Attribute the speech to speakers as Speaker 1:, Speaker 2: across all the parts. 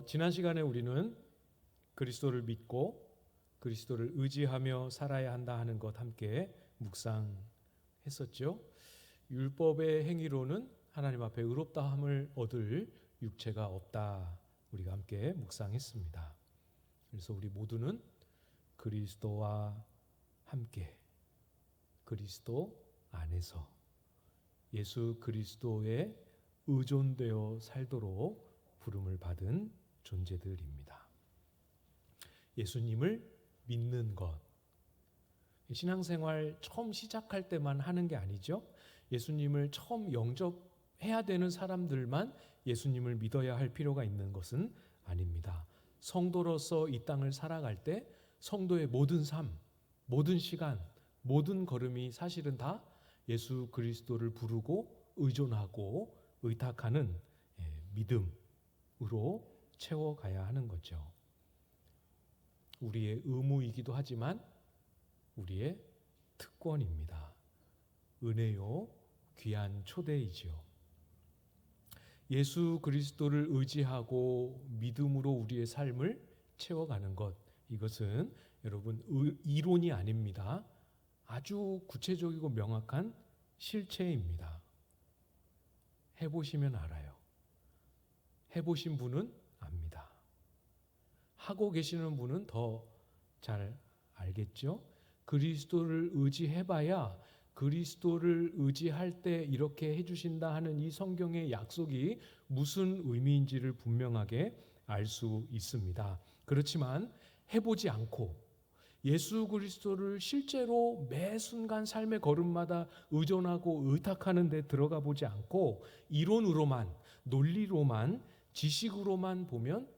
Speaker 1: 지난 시간에 우리는 그리스도를 믿고 그리스도를 의지하며 살아야 한다 하는 것 함께 묵상했었죠. 율법의 행위로는 하나님 앞에 의롭다함을 얻을 육체가 없다. 우리가 함께 묵상했습니다. 그래서 우리 모두는 그리스도와 함께 그리스도 안에서 예수 그리스도에 의존되어 살도록 부름을 받은 존재들입니다. 예수님을 믿는 것, 신앙생활 처음 시작할 때만 하는 게 아니죠. 예수님을 처음 영접해야 되는 사람들만 예수님을 믿어야 할 필요가 있는 것은 아닙니다. 성도로서 이 땅을 살아갈 때 성도의 모든 삶, 모든 시간, 모든 걸음이 사실은 다 예수 그리스도를 부르고 의존하고 의탁하는 믿음으로 채워가야 하는 거죠. 우리의 의무이기도 하지만 우리의 특권입니다. 은혜요, 귀한 초대이지요. 예수 그리스도를 의지하고 믿음으로 우리의 삶을 채워가는 것, 이것은 여러분 이론이 아닙니다. 아주 구체적이고 명확한 실체입니다. 해보시면 알아요. 해보신 분은 압니다. 하고 계시는 분은 더 잘 알겠죠? 그리스도를 의지해봐야 그리스도를 의지할 때 이렇게 해주신다 하는 이 성경의 약속이 무슨 의미인지를 분명하게 알 수 있습니다. 그렇지만 해보지 않고 예수 그리스도를 실제로 매 순간 삶의 걸음마다 의존하고 의탁하는 데 들어가 보지 않고 이론으로만, 논리로만, 지식으로만 보면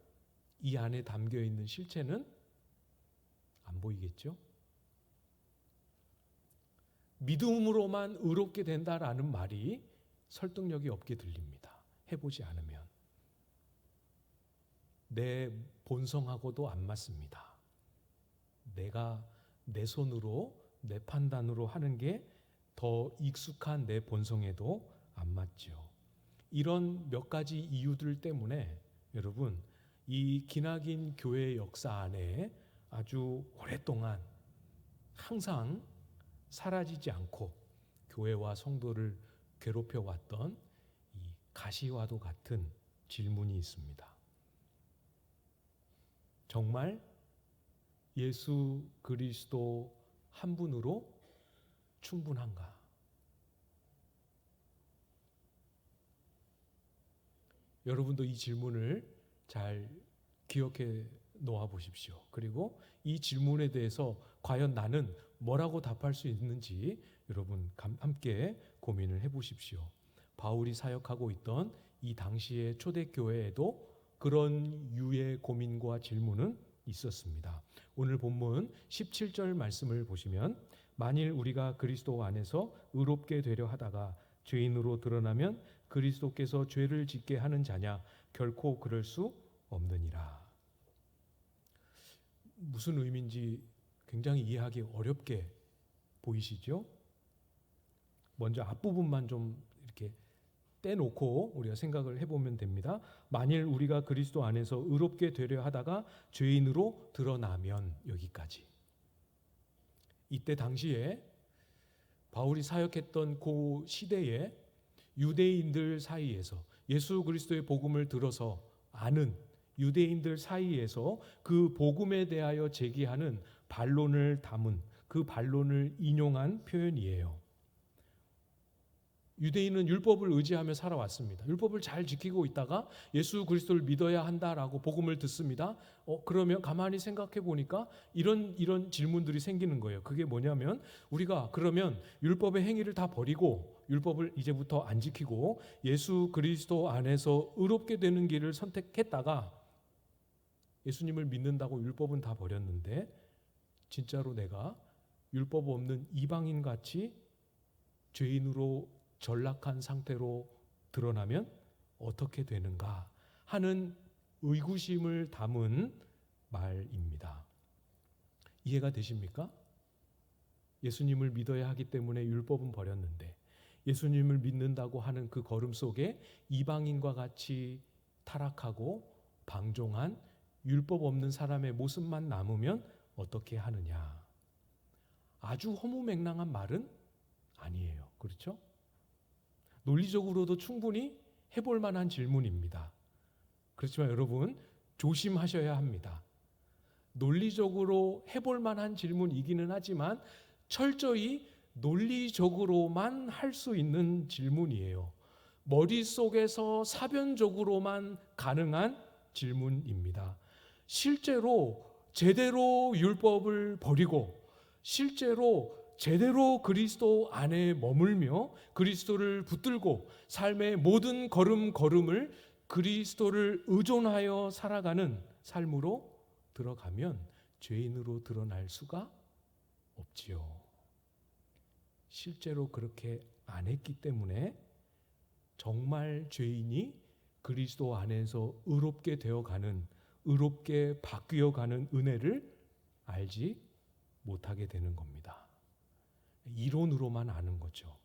Speaker 1: 이 안에 담겨 있는 실체는 안 보이겠죠? 믿음으로만 의롭게 된다라는 말이 설득력이 없게 들립니다. 해보지 않으면. 내 본성하고도 안 맞습니다. 내가 내 손으로, 내 판단으로 하는 게 더 익숙한 내 본성에도 안 맞죠. 이런 몇 가지 이유들 때문에 여러분, 이 기나긴 교회의 역사 안에 아주 오랫동안 항상 사라지지 않고 교회와 성도를 괴롭혀 왔던 이 가시와도 같은 질문이 있습니다. 정말 예수 그리스도 한 분으로 충분한가? 여러분도 이 질문을 잘 기억해 놓아 보십시오. 그리고 이 질문에 대해서 과연 나는 뭐라고 답할 수 있는지 여러분 함께 고민을 해 보십시오. 바울이 사역하고 있던 이 당시의 초대교회에도 그런 유의 고민과 질문은 있었습니다. 오늘 본문 17절 말씀을 보시면 만일 우리가 그리스도 안에서 의롭게 되려 하다가 죄인으로 드러나면 그리스도께서 죄를 짓게 하는 자냐 결코 그럴 수 없느니라. 무슨 의미인지 굉장히 이해하기 어렵게 보이시죠? 먼저 앞부분만 좀 이렇게 떼놓고 우리가 생각을 해보면 됩니다. 만일 우리가 그리스도 안에서 의롭게 되려 하다가 죄인으로 드러나면, 여기까지. 이때 당시에 바울이 사역했던 그 시대에 유대인들 사이에서 예수 그리스도의 복음을 들어서 아는 유대인들 사이에서 그 복음에 대하여 제기하는 반론을 담은, 그 반론을 인용한 표현이에요. 유대인은 율법을 의지하며 살아왔습니다. 율법을 잘 지키고 있다가 예수 그리스도를 믿어야 한다라고 복음을 듣습니다. 그러면 가만히 생각해 보니까 이런 질문들이 생기는 거예요. 그게 뭐냐면 우리가 그러면 율법의 행위를 다 버리고 율법을 이제부터 안 지키고 예수 그리스도 안에서 의롭게 되는 길을 선택했다가 예수님을 믿는다고 율법은 다 버렸는데 진짜로 내가 율법 없는 이방인 같이 죄인으로 전락한 상태로 드러나면 어떻게 되는가 하는 의구심을 담은 말입니다. 이해가 되십니까? 예수님을 믿어야 하기 때문에 율법은 버렸는데 예수님을 믿는다고 하는 그 걸음 속에 이방인과 같이 타락하고 방종한 율법 없는 사람의 모습만 남으면 어떻게 하느냐. 아주 허무맹랑한 말은 아니에요. 그렇죠? 논리적으로도 충분히 해볼 만한 질문입니다. 그렇지만 여러분 조심하셔야 합니다. 논리적으로 해볼 만한 질문이기는 하지만 철저히 논리적으로만 할 수 있는 질문이에요. 머릿속에서 사변적으로만 가능한 질문입니다. 실제로 제대로 율법을 버리고 실제로 제대로 그리스도 안에 머물며 그리스도를 붙들고 삶의 모든 걸음걸음을 그리스도를 의존하여 살아가는 삶으로 들어가면 죄인으로 드러날 수가 없지요. 실제로 그렇게 안 했기 때문에 정말 죄인이 그리스도 안에서 의롭게 되어가는, 의롭게 바뀌어가는 은혜를 알지 못하게 되는 겁니다. 이론으로만 아는 거죠.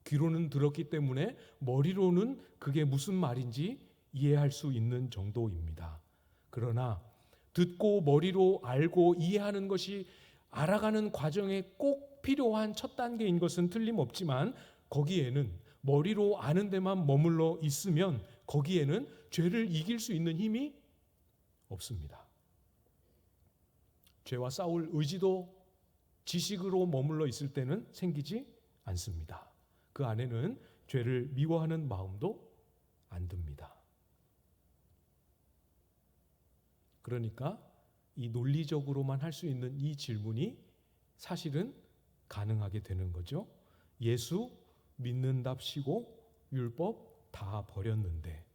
Speaker 1: 귀로는 들었기 때문에 머리로는 그게 무슨 말인지 이해할 수 있는 정도입니다. 그러나 듣고 머리로 알고 이해하는 것이 알아가는 과정에 꼭 필요한 첫 단계인 것은 틀림없지만 거기에는 머리로 아는 데만 머물러 있으면 거기에는 죄를 이길 수 있는 힘이 없습니다. 죄와 싸울 의지도 지식으로 머물러 있을 때는 생기지 않습니다. 그 안에는 죄를 미워하는 마음도 안 듭니다. 그러니까 이 논리적으로만 할 수 있는 이 질문이 사실은 가능하게 되는 거죠. 예수 믿는답시고 율법 다 버렸는데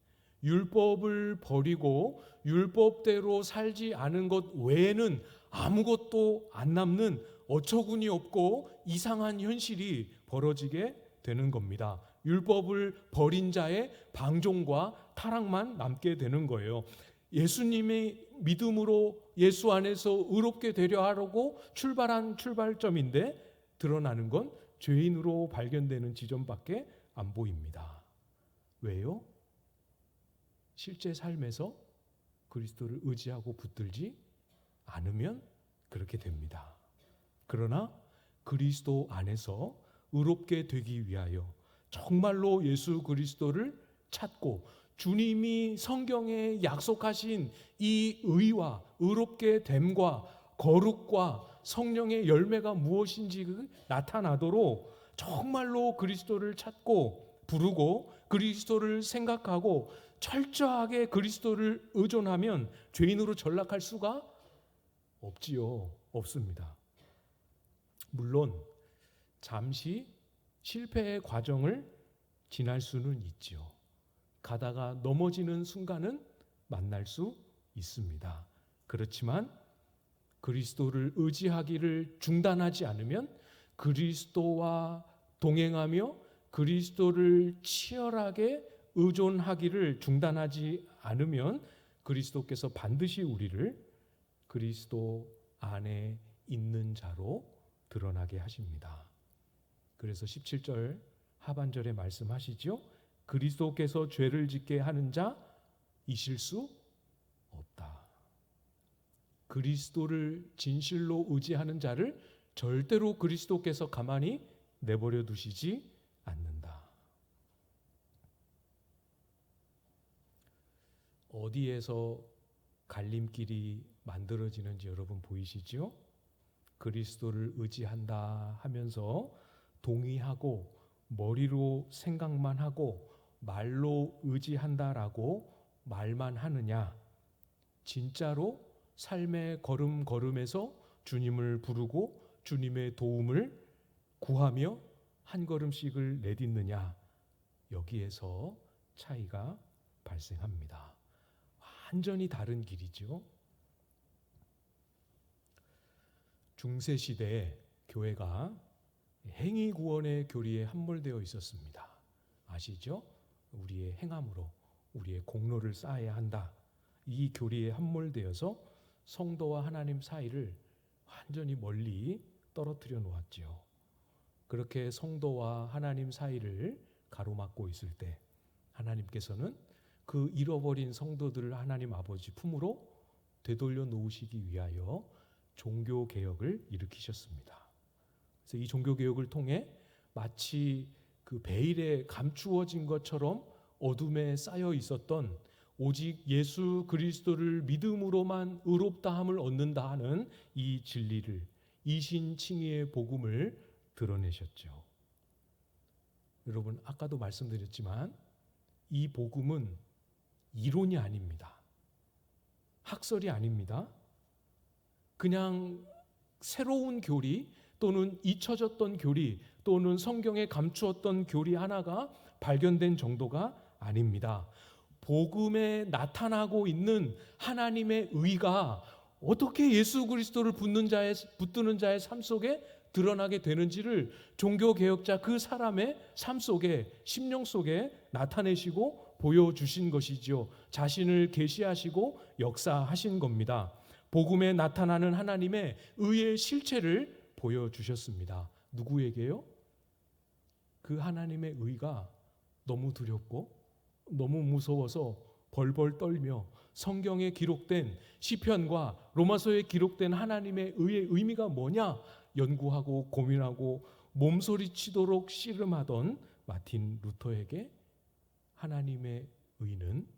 Speaker 1: 율법을 버리고 율법대로 살지 않은 것 외에는 아무것도 안 남는 어처구니 없고 이상한 현실이 벌어지게 되는 겁니다. 율법을 버린 자의 방종과 타락만 남게 되는 거예요. 예수님의 믿음으로 예수 안에서 의롭게 되려 하려고 출발한 출발점인데 드러나는 건 죄인으로 발견되는 지점밖에 안 보입니다. 왜요? 실제 삶에서 그리스도를 의지하고 붙들지 않으면 그렇게 됩니다. 그러나 그리스도 안에서 의롭게 되기 위하여 정말로 예수 그리스도를 찾고 주님이 성경에 약속하신 이 의와 의롭게 됨과 거룩과 성령의 열매가 무엇인지 나타나도록 정말로 그리스도를 찾고 부르고 그리스도를 생각하고 철저하게 그리스도를 의존하면 죄인으로 전락할 수가 없지요. 없습니다. 물론 잠시 실패의 과정을 지날 수는 있지요. 가다가 넘어지는 순간은 만날 수 있습니다. 그렇지만 그리스도를 의지하기를 중단하지 않으면 그리스도와 동행하며 그리스도를 치열하게 의존하기를 중단하지 않으면 그리스도께서 반드시 우리를 그리스도 안에 있는 자로 드러나게 하십니다. 그래서 17절 하반절에 말씀하시죠. 그리스도께서 죄를 짓게 하는 자이실 수 없다. 그리스도를 진실로 의지하는 자를 절대로 그리스도께서 가만히 내버려 두시지 않는다. 어디에서 갈림길이 만들어지는지 여러분 보이시죠? 그리스도를 의지한다 하면서 동의하고 머리로 생각만 하고 말로 의지한다라고 말만 하느냐, 진짜로 삶의 걸음걸음에서 주님을 부르고 주님의 도움을 구하며 한 걸음씩을 내딛느냐, 여기에서 차이가 발생합니다. 완전히 다른 길이죠. 중세시대에 교회가 행위구원의 교리에 함몰되어 있었습니다. 아시죠? 우리의 행함으로 우리의 공로를 쌓아야 한다. 이 교리에 함몰되어서 성도와 하나님 사이를 완전히 멀리 떨어뜨려 놓았지요. 그렇게 성도와 하나님 사이를 가로막고 있을 때 하나님께서는 그 잃어버린 성도들을 하나님 아버지 품으로 되돌려 놓으시기 위하여 종교개혁을 일으키셨습니다. 그래서 이 종교개혁을 통해 마치 그 베일에 감추어진 것처럼 어둠에 쌓여 있었던 오직 예수 그리스도를 믿음으로만 의롭다함을 얻는다 하는 이 진리를, 이신칭의의 복음을 드러내셨죠. 여러분, 아까도 말씀드렸지만 이 복음은 이론이 아닙니다. 학설이 아닙니다. 그냥 새로운 교리 또는 잊혀졌던 교리 또는 성경에 감추었던 교리 하나가 발견된 정도가 아닙니다. 복음에 나타나고 있는 하나님의 의가 어떻게 예수 그리스도를 붙드는 자의 삶 속에 드러나게 되는지를 종교개혁자 그 사람의 삶 속에, 심령 속에 나타내시고 보여주신 것이지요. 자신을 계시하시고 역사하신 겁니다. 복음에 나타나는 하나님의 의의 실체를 보여주셨습니다. 누구에게요? 그 하나님의 의가 너무 두렵고 너무 무서워서 벌벌 떨며 성경에 기록된 시편과 로마서에 기록된 하나님의 의의 의미가 뭐냐 연구하고 고민하고 몸소리치도록 씨름하던 마틴 루터에게 하나님의 의는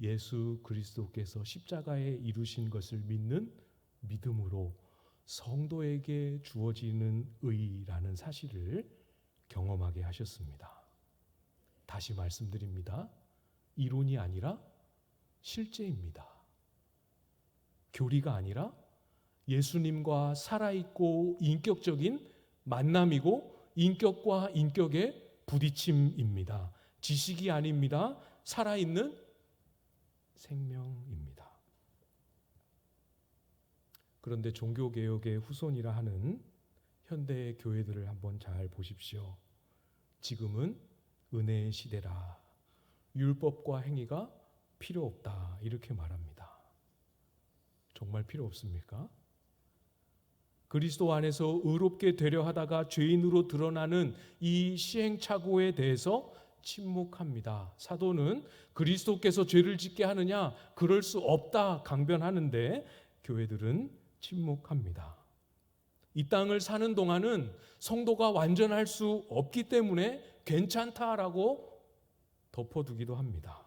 Speaker 1: 예수 그리스도께서 십자가에 이루신 것을 믿는 믿음으로 성도에게 주어지는 의라는 사실을 경험하게 하셨습니다. 다시 말씀드립니다. 이론이 아니라 실제입니다. 교리가 아니라 예수님과 살아있고 인격적인 만남이고 인격과 인격의 부딪힘입니다. 지식이 아닙니다. 살아있는 생명입니다. 그런데 종교개혁의 후손이라 하는 현대의 교회들을 한번 잘 보십시오. 지금은 은혜의 시대라. 율법과 행위가 필요 없다. 이렇게 말합니다. 정말 필요 없습니까? 그리스도 안에서 의롭게 되려 하다가 죄인으로 드러나는 이 시행착오에 대해서 침묵합니다. 사도는 그리스도께서 죄를 짓게 하느냐? 그럴 수 없다 강변하는데 교회들은 침묵합니다. 이 땅을 사는 동안은 성도가 완전할 수 없기 때문에 괜찮다라고 덮어두기도 합니다.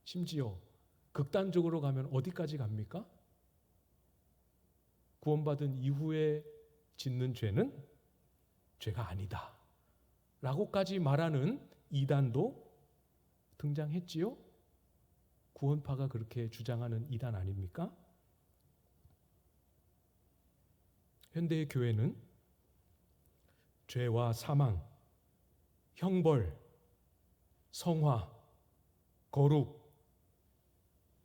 Speaker 1: 심지어 극단적으로 가면 어디까지 갑니까? 구원받은 이후에 짓는 죄는 죄가 아니다 라고까지 말하는 이단도 등장했지요. 구원파가 그렇게 주장하는 이단 아닙니까? 현대의 교회는 죄와 사망, 형벌, 성화, 거룩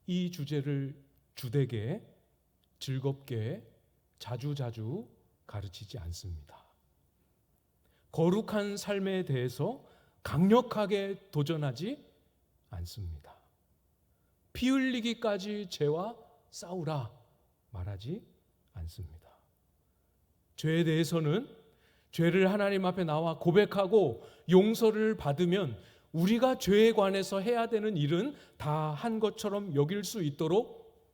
Speaker 1: 이 주제를 주되게 즐겁게 자주자주 가르치지 않습니다. 거룩한 삶에 대해서 강력하게 도전하지 않습니다. 피 흘리기까지 죄와 싸우라 말하지 않습니다. 죄에 대해서는 죄를 하나님 앞에 나와 고백하고 용서를 받으면 우리가 죄에 관해서 해야 되는 일은 다 한 것처럼 여길 수 있도록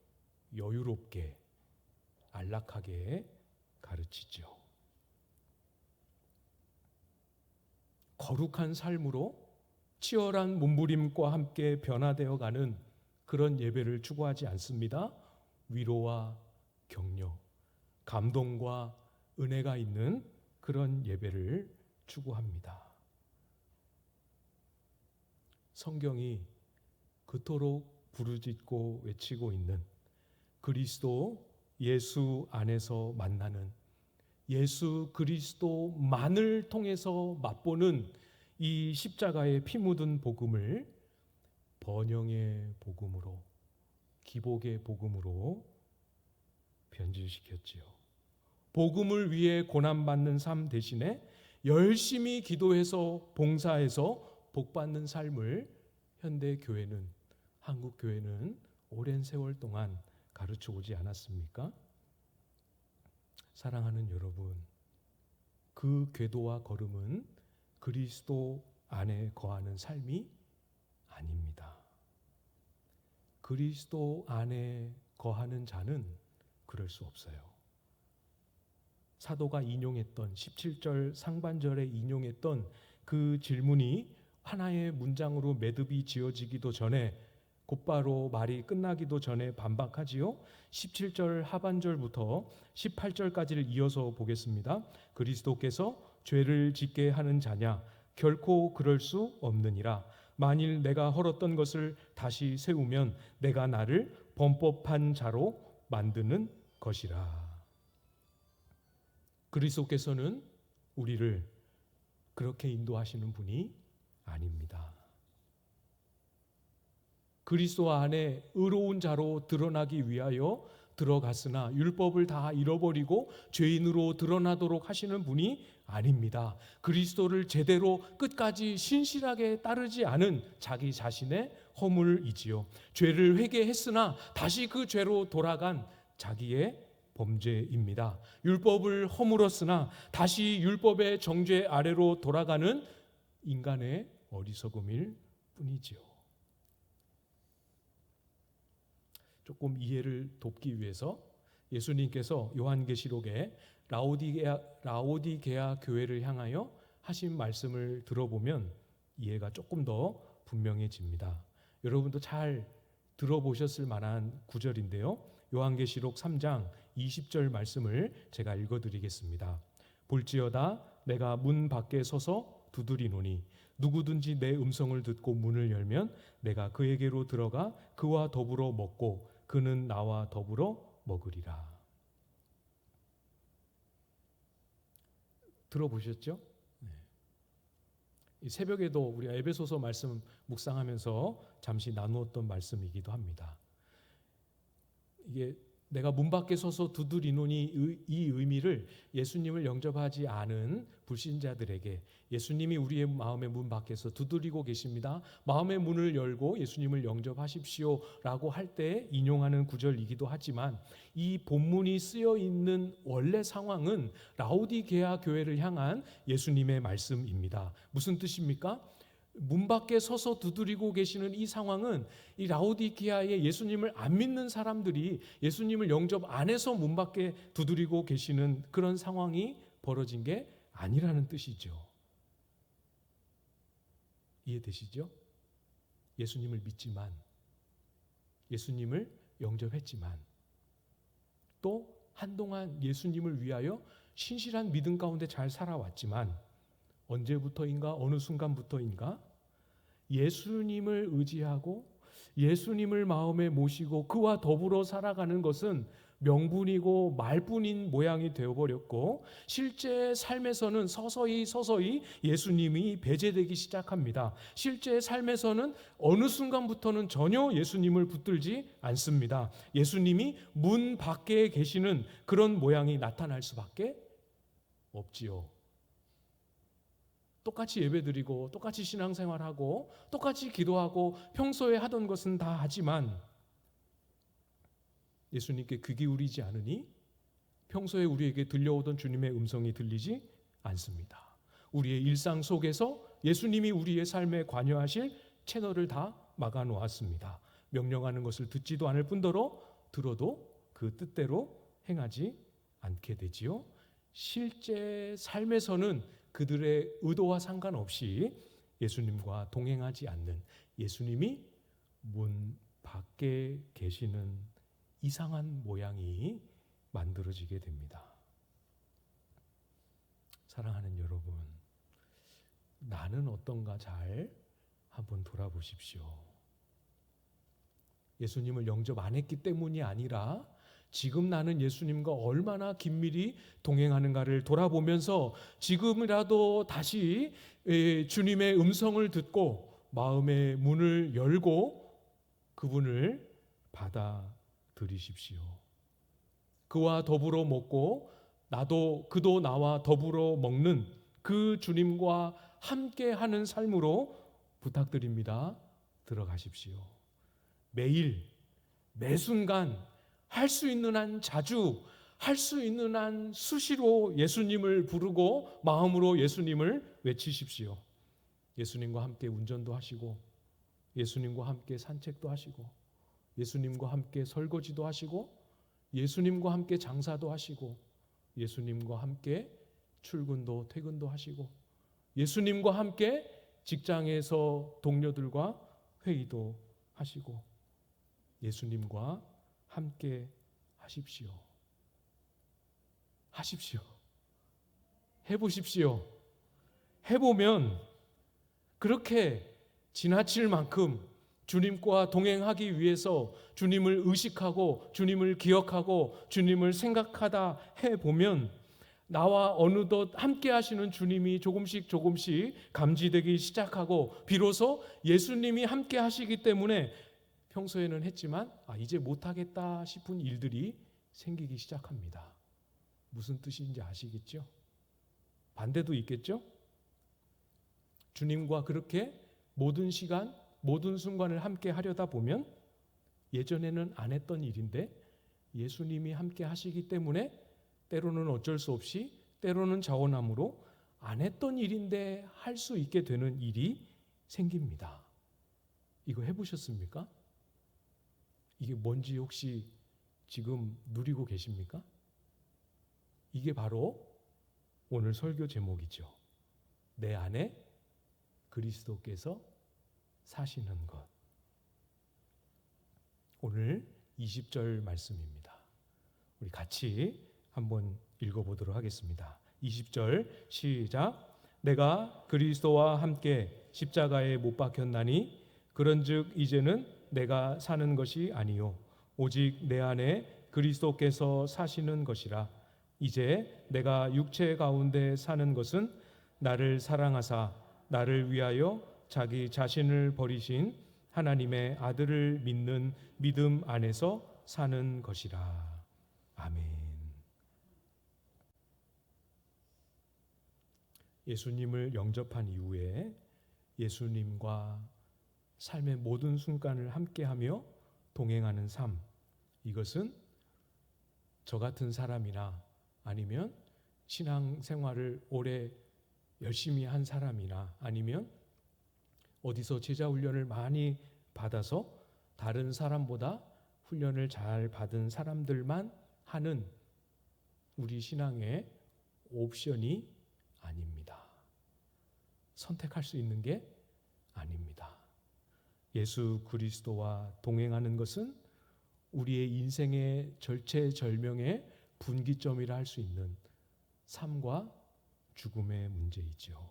Speaker 1: 여유롭게 안락하게 가르치죠. 거룩한 삶으로 치열한 몸부림과 함께 변화되어 가는 그런 예배를 추구하지 않습니다. 위로와 격려, 감동과 은혜가 있는 그런 예배를 추구합니다. 성경이 그토록 부르짖고 외치고 있는 그리스도 예수 안에서 만나는 예수 그리스도만을 통해서 맛보는 이 십자가의 피 묻은 복음을 번영의 복음으로, 기복의 복음으로 변질시켰지요. 복음을 위해 고난받는 삶 대신에 열심히 기도해서 봉사해서 복받는 삶을 현대 교회는, 한국 교회는 오랜 세월 동안 가르쳐 오지 않았습니까? 사랑하는 여러분, 그 궤도와 걸음은 그리스도 안에 거하는 삶이 아닙니다. 그리스도 안에 거하는 자는 그럴 수 없어요. 사도가 인용했던 17절 상반절에 인용했던 그 질문이 하나의 문장으로 매듭이 지어지기도 전에, 곧바로 말이 끝나기도 전에 반박하지요. 17절 하반절부터 18절까지를 이어서 보겠습니다. 그리스도께서 죄를 짓게 하는 자냐? 결코 그럴 수 없느니라. 만일 내가 헐었던 것을 다시 세우면 내가 나를 범법한 자로 만드는 것이라. 그리스도께서는 우리를 그렇게 인도하시는 분이 아닙니다. 그리스도 안에 의로운 자로 드러나기 위하여 들어갔으나 율법을 다 잃어버리고 죄인으로 드러나도록 하시는 분이 아닙니다. 그리스도를 제대로 끝까지 신실하게 따르지 않은 자기 자신의 허물이지요. 죄를 회개했으나 다시 그 죄로 돌아간 자기의 범죄입니다. 율법을 허물었으나 다시 율법의 정죄 아래로 돌아가는 인간의 어리석음일 뿐이지요. 조금 이해를 돕기 위해서 예수님께서 요한계시록에 라오디게아 교회를 향하여 하신 말씀을 들어보면 이해가 조금 더 분명해집니다. 여러분도 잘 들어보셨을 만한 구절인데요. 요한계시록 3장 20절 말씀을 제가 읽어드리겠습니다. 볼지어다 내가 문 밖에 서서 두드리노니 누구든지 내 음성을 듣고 문을 열면 내가 그에게로 들어가 그와 더불어 먹고 그는 나와 더불어 먹으리라. 들어보셨죠? 이 새벽에도 우리가 에베소서 말씀 묵상하면서 잠시 나누었던 말씀이기도 합니다. 이게 내가 문 밖에 서서 두드리노니 이 의미를 예수님을 영접하지 않은 불신자들에게 예수님이 우리의 마음의 문 밖에서 두드리고 계십니다. 마음의 문을 열고 예수님을 영접하십시오 라고 할 때 인용하는 구절이기도 하지만 이 본문이 쓰여 있는 원래 상황은 라오디게아 교회를 향한 예수님의 말씀입니다. 무슨 뜻입니까? 문 밖에 서서 두드리고 계시는 이 상황은 이 라오디게아의 예수님을 안 믿는 사람들이 예수님을 영접 안 해서 문 밖에 두드리고 계시는 그런 상황이 벌어진 게 아니라는 뜻이죠. 이해되시죠? 예수님을 믿지만, 예수님을 영접했지만, 또 한동안 예수님을 위하여 신실한 믿음 가운데 잘 살아왔지만 언제부터인가 어느 순간부터인가 예수님을 의지하고 예수님을 마음에 모시고 그와 더불어 살아가는 것은 명분이고 말뿐인 모양이 되어버렸고 실제 삶에서는 서서히 예수님이 배제되기 시작합니다. 실제 삶에서는 어느 순간부터는 전혀 예수님을 붙들지 않습니다. 예수님이 문 밖에 계시는 그런 모양이 나타날 수밖에 없지요. 똑같이 예배드리고 똑같이 신앙생활하고 똑같이 기도하고 평소에 하던 것은 다 하지만 예수님께 귀 기울이지 않으니 평소에 우리에게 들려오던 주님의 음성이 들리지 않습니다. 우리의 일상 속에서 예수님이 우리의 삶에 관여하실 채널을 다 막아놓았습니다. 명령하는 것을 듣지도 않을 뿐더러 들어도 그 뜻대로 행하지 않게 되지요. 실제 삶에서는 그들의 의도와 상관없이 예수님과 동행하지 않는, 예수님이 문 밖에 계시는 이상한 모양이 만들어지게 됩니다. 사랑하는 여러분, 나는 어떤가 잘 한번 돌아보십시오. 예수님을 영접 안 했기 때문이 아니라 지금 나는 예수님과 얼마나 긴밀히 동행하는가를 돌아보면서 지금이라도 다시 주님의 음성을 듣고 마음의 문을 열고 그분을 받아들이십시오. 그와 더불어 먹고 그도 나와 더불어 먹는 그 주님과 함께하는 삶으로 부탁드립니다. 들어가십시오. 매일 매 순간 할 수 있는 한 자주, 할 수 있는 한 수시로 예수님을 부르고 마음으로 예수님을 외치십시오. 예수님과 함께 운전도 하시고 예수님과 함께 산책도 하시고 예수님과 함께 설거지도 하시고 예수님과 함께 장사도 하시고 예수님과 함께 출근도 퇴근도 하시고 예수님과 함께 직장에서 동료들과 회의도 하시고 예수님과 함께 하십시오. 하십시오. 해보십시오. 해보면 그렇게 지나칠 만큼 주님과 동행하기 위해서 주님을 의식하고 주님을 기억하고 주님을 생각하다 해보면 나와 어느덧 함께 하시는 주님이 조금씩 감지되기 시작하고 비로소 예수님이 함께 하시기 때문에 평소에는 했지만 이제 못하겠다 싶은 일들이 생기기 시작합니다. 무슨 뜻인지 아시겠죠? 반대도 있겠죠? 주님과 그렇게 모든 시간, 모든 순간을 함께 하려다 보면 예전에는 안 했던 일인데 예수님이 함께 하시기 때문에 때로는 어쩔 수 없이 때로는 자원함으로 안 했던 일인데 할 수 있게 되는 일이 생깁니다. 이거 해보셨습니까? 이게 뭔지 혹시 지금 누리고 계십니까? 이게 바로 오늘 설교 제목이죠. 내 안에 그리스도께서 사시는 것. 오늘 20절 말씀입니다. 우리 같이 한번 읽어보도록 하겠습니다. 20절 시작. 내가 그리스도와 함께 십자가에 못 박혔나니 그런즉 이제는 내가 사는 것이 아니요 오직 내 안에 그리스도께서 사시는 것이라. 이제 내가 육체 가운데 사는 것은 나를 사랑하사 나를 위하여 자기 자신을 버리신 하나님의 아들을 믿는 믿음 안에서 사는 것이라. 아멘. 예수님을 영접한 이후에 예수님과 삶의 모든 순간을 함께하며 동행하는 삶, 이것은 저 같은 사람이나 아니면 신앙생활을 오래 열심히 한 사람이나 아니면 어디서 제자 훈련을 많이 받아서 다른 사람보다 훈련을 잘 받은 사람들만 하는 우리 신앙의 옵션이 아닙니다. 선택할 수 있는 게 아닙니다. 예수 그리스도와 동행하는 것은 우리의 인생의 절체절명의 분기점이라 할 수 있는 삶과 죽음의 문제이죠.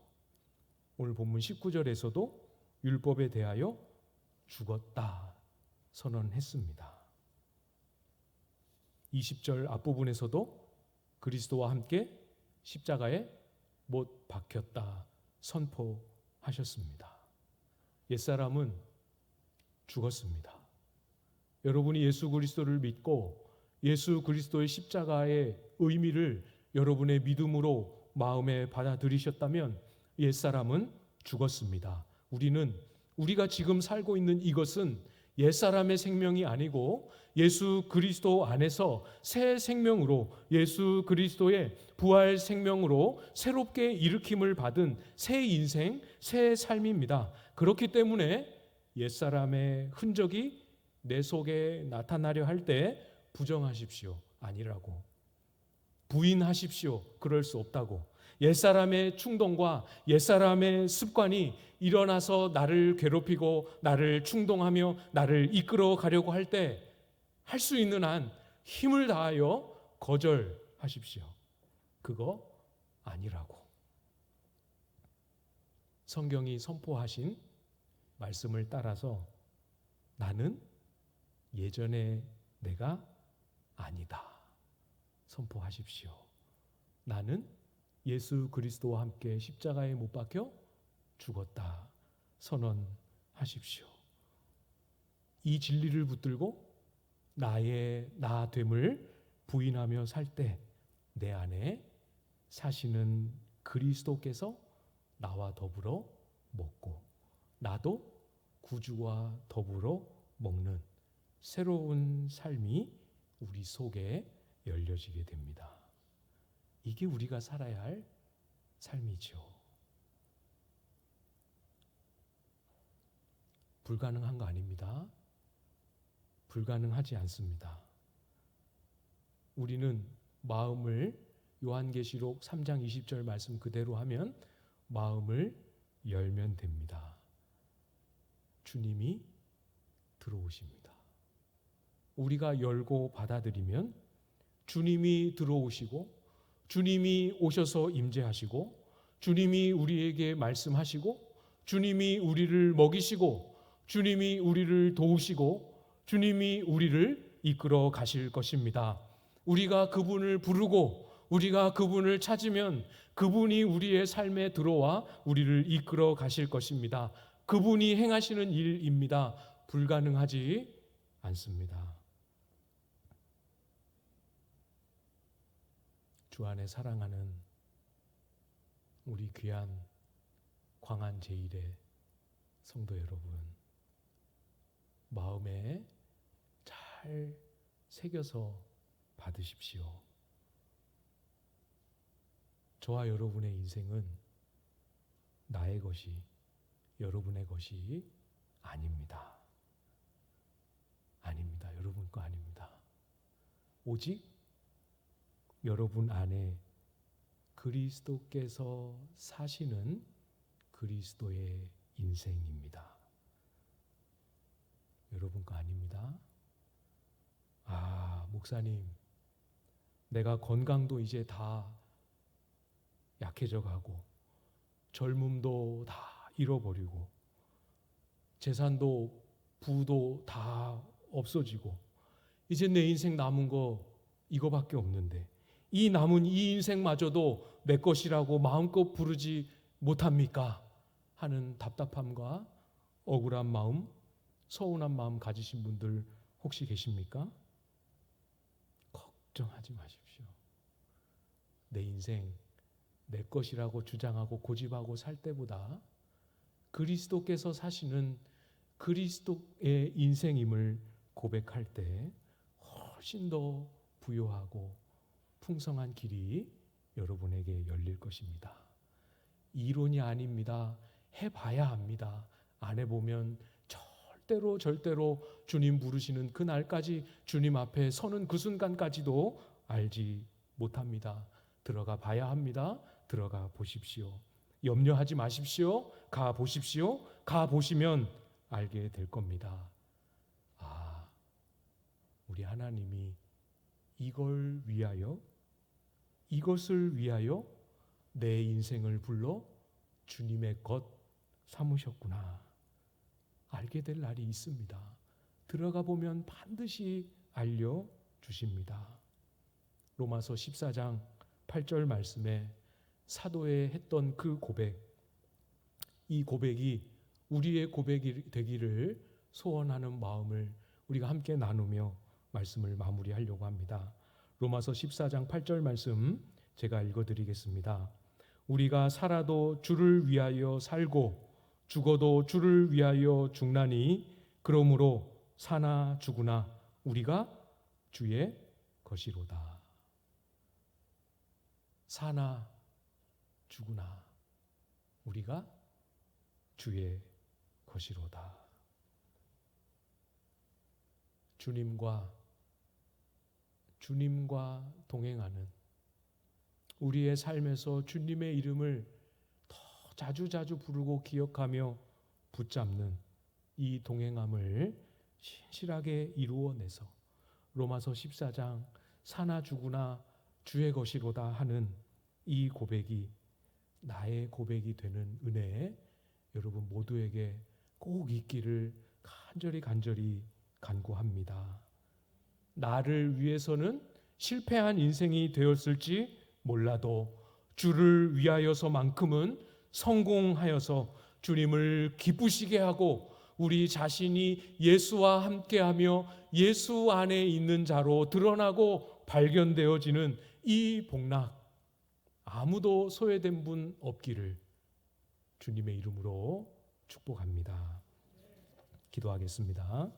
Speaker 1: 오늘 본문 19절에서도 율법에 대하여 죽었다 선언했습니다. 20절 앞부분에서도 그리스도와 함께 십자가에 못 박혔다 선포하셨습니다. 옛사람은 죽었습니다. 여러분이 예수 그리스도를 믿고 예수 그리스도의 십자가의 의미를 여러분의 믿음으로 마음에 받아들이셨다면 옛사람은 죽었습니다. 우리가 지금 살고 있는 이것은 옛사람의 생명이 아니고 예수 그리스도 안에서 새 생명으로 예수 그리스도의 부활 생명으로 새롭게 일으킴을 받은 새 인생, 새 삶입니다. 그렇기 때문에 옛사람의 흔적이 내 속에 나타나려 할 때 부정하십시오. 아니라고. 부인하십시오. 그럴 수 없다고. 옛사람의 충동과 옛사람의 습관이 일어나서 나를 괴롭히고 나를 충동하며 나를 이끌어 가려고 할 때 할 수 있는 한 힘을 다하여 거절하십시오. 그거 아니라고. 성경이 선포하신 말씀을 따라서 나는 예전의 내가 아니다. 선포하십시오. 나는 예수 그리스도와 함께 십자가에 못 박혀 죽었다. 선언하십시오. 이 진리를 붙들고 나의 나됨을 부인하며 살 때 내 안에 사시는 그리스도께서 나와 더불어 먹고 나도 구주와 더불어 먹는 새로운 삶이 우리 속에 열려지게 됩니다. 이게 우리가 살아야 할 삶이죠. 불가능한 거 아닙니다. 불가능하지 않습니다. 우리는 마음을 요한계시록 3장 20절 말씀 그대로 하면 마음을 열면 됩니다. 주님이 들어오십니다. 우리가 열고 받아들이면 주님이 들어오시고 주님이 오셔서 임재하시고 주님이 우리에게 말씀하시고 주님이 우리를 먹이시고 주님이 우리를 도우시고 주님이 우리를 이끌어 가실 것입니다. 우리가 그분을 부르고 우리가 그분을 찾으면 그분이 우리의 삶에 들어와 우리를 이끌어 가실 것입니다. 그분이 행하시는 일입니다. 불가능하지 않습니다. 주 안에 사랑하는 우리 귀한 광안 제1의 성도 여러분, 마음에 잘 새겨서 받으십시오. 저와 여러분의 인생은 나의 것이, 여러분의 것이 아닙니다. 아닙니다. 여러분 거 아닙니다. 오직 여러분 안에 그리스도께서 사시는 그리스도의 인생입니다. 여러분 거 아닙니다. 목사님, 내가 건강도 이제 다 약해져 가고 젊음도 다 잃어버리고 재산도 부도 다 없어지고 이제 내 인생 남은 거 이거밖에 없는데 이 남은 이 인생마저도 내 것이라고 마음껏 부르지 못합니까? 하는 답답함과 억울한 마음, 서운한 마음 가지신 분들 혹시 계십니까? 걱정하지 마십시오. 내 인생 내 것이라고 주장하고 고집하고 살 때보다 그리스도께서 사시는 그리스도의 인생임을 고백할 때 훨씬 더 부요하고 풍성한 길이 여러분에게 열릴 것입니다. 이론이 아닙니다. 해봐야 합니다. 안 해보면 절대로 주님 부르시는 그날까지 주님 앞에 서는 그 순간까지도 알지 못합니다. 들어가 봐야 합니다. 들어가 보십시오. 염려하지 마십시오. 가 보십시오. 가 보시면 알게 될 겁니다. 우리 하나님이 이것을 위하여 내 인생을 불러 주님의 것 삼으셨구나. 알게 될 날이 있습니다. 들어가 보면 반드시 알려주십니다. 로마서 14장 8절 말씀에 사도에 했던 그 고백, 이 고백이 우리의 고백이 되기를 소원하는 마음을 우리가 함께 나누며 말씀을 마무리하려고 합니다. 로마서 14장 8절 말씀 제가 읽어드리겠습니다. 우리가 살아도 주를 위하여 살고 죽어도 주를 위하여 죽나니 그러므로 사나 죽으나 우리가 주의 것이로다. 사나 죽으나 우리가 주의 것이로다. 주님과 동행하는 우리의 삶에서 주님의 이름을 더 자주 부르고 기억하며 붙잡는 이 동행함을 신실하게 이루어내서 로마서 14장 사나 죽으나 주의 것이로다 하는 이 고백이 나의 고백이 되는 은혜 여러분 모두에게 꼭 있기를 간절히 간구합니다. 나를 위해서는 실패한 인생이 되었을지 몰라도 주를 위하여서만큼은 성공하여서 주님을 기쁘시게 하고 우리 자신이 예수와 함께하며 예수 안에 있는 자로 드러나고 발견되어지는 이 복락 아무도 소외된 분 없기를 주님의 이름으로 축복합니다. 기도하겠습니다.